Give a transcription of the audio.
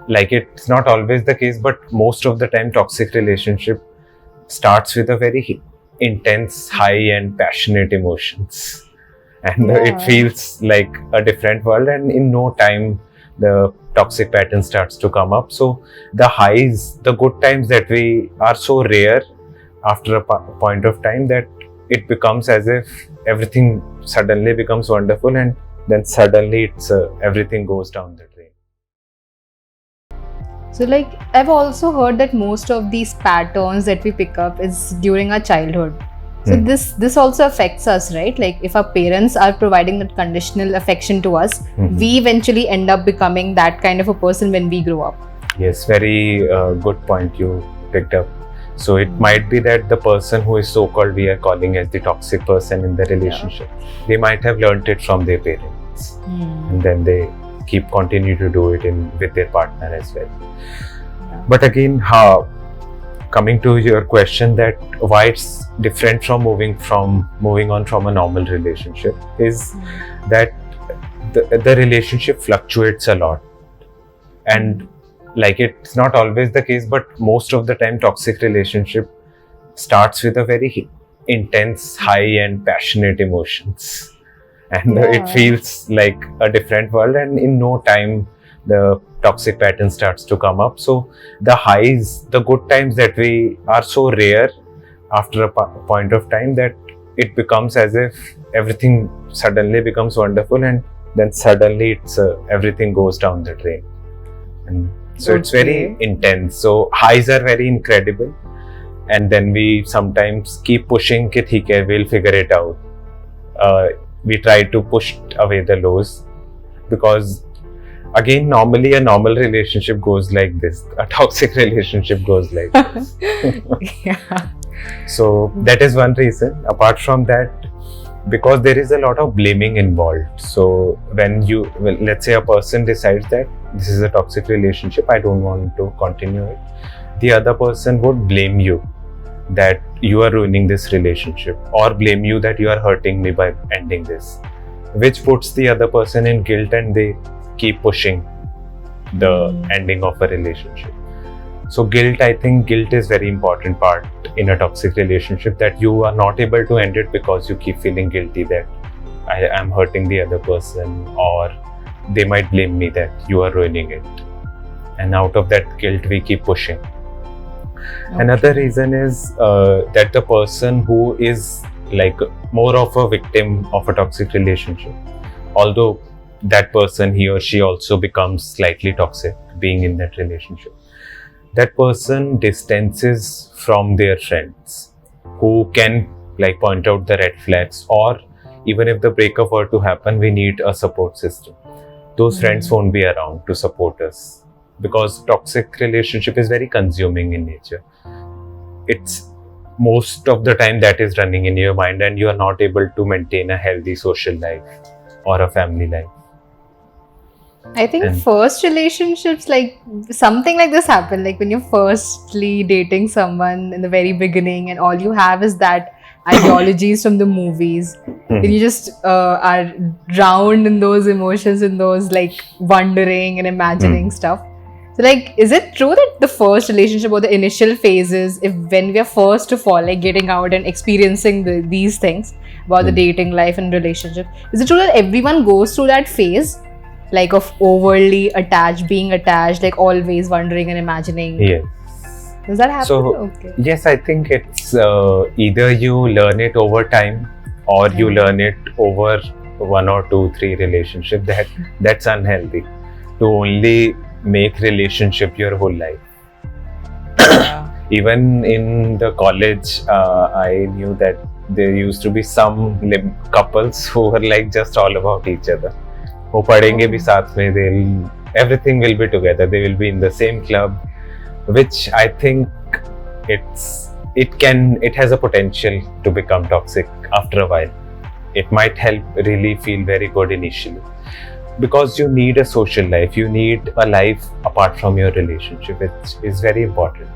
like it's not always the case, but most of the time toxic relationship starts with a very intense, high and passionate emotions, and it feels like a different world, and in no time the toxic pattern starts to come up. So the highs, the good times that we are so rare after a point of time that it becomes as if everything suddenly becomes wonderful, and then suddenly it's everything goes down the drain. So like I've also heard that most of these patterns that we pick up is during our childhood. So this also affects us, right? Like if our parents are providing that conditional affection to us, we eventually end up becoming that kind of a person when we grow up. Yes, very good point you picked up. So it might be that the person who is so-called we are calling as the toxic person in the relationship, they might have learned it from their parents, and then they continue to do it with their partner as well. But again, coming to your question that why it's different from moving on from a normal relationship is that the relationship fluctuates a lot, and like it's not always the case, but most of the time toxic relationship starts with a very intense, high and passionate emotions, and it feels like a different world, and in no time the toxic pattern starts to come up. So the highs, the good times that we are so rare after a point of time that it becomes as if everything suddenly becomes wonderful, and then suddenly it's everything goes down the drain. And so it's very intense. So highs are very incredible, and then we sometimes keep pushing कि ठीक है, we'll figure it out. We try to push away the lows, because again, normally a normal relationship goes like this. A toxic relationship goes like this. So that is one reason. Apart from that, because there is a lot of blaming involved. So when let's say a person decides that this is a toxic relationship, I don't want to continue it, the other person would blame you that you are ruining this relationship, or blame you that you are hurting me by ending this, which puts the other person in guilt, and they keep pushing the ending of a relationship. So I think guilt is very important part in a toxic relationship, that you are not able to end it because you keep feeling guilty that I am hurting the other person, or they might blame me that you are ruining it. And out of that guilt, we keep pushing. Another reason is that the person who is like more of a victim of a toxic relationship, although that person, he or she also becomes slightly toxic being in that relationship, that person distances from their friends who can like point out the red flags, or even if the breakup were to happen, we need a support system. Those friends won't be around to support us, because toxic relationship is very consuming in nature. It's most of the time that is running in your mind, and you are not able to maintain a healthy social life or a family life. I think first relationships, like something like this happened, like when you're firstly dating someone in the very beginning, and all you have is that ideologies from the movies, then you just are drowned in those emotions, in those like wondering and imagining stuff. So like, is it true that the first relationship or the initial phases, if when we are first of all like getting out and experiencing these things about the dating life and relationship, is it true that everyone goes through that phase, like of overly attached, being attached, like always wondering and imagining? Yes. Does that happen? So yes, I think it's either you learn it over time, or you learn it over 1 or 2, 3 relationship. That's unhealthy to only make relationship your whole life. Even in the college, I knew that there used to be some couples who were like just all about each other. वो पढ़ेंगे भी साथ में, everything will be together, they will be in the same club, which I think it has a potential to become toxic after a while. It might help really feel very good initially, because you need a social life, you need a life apart from your relationship, which is very important.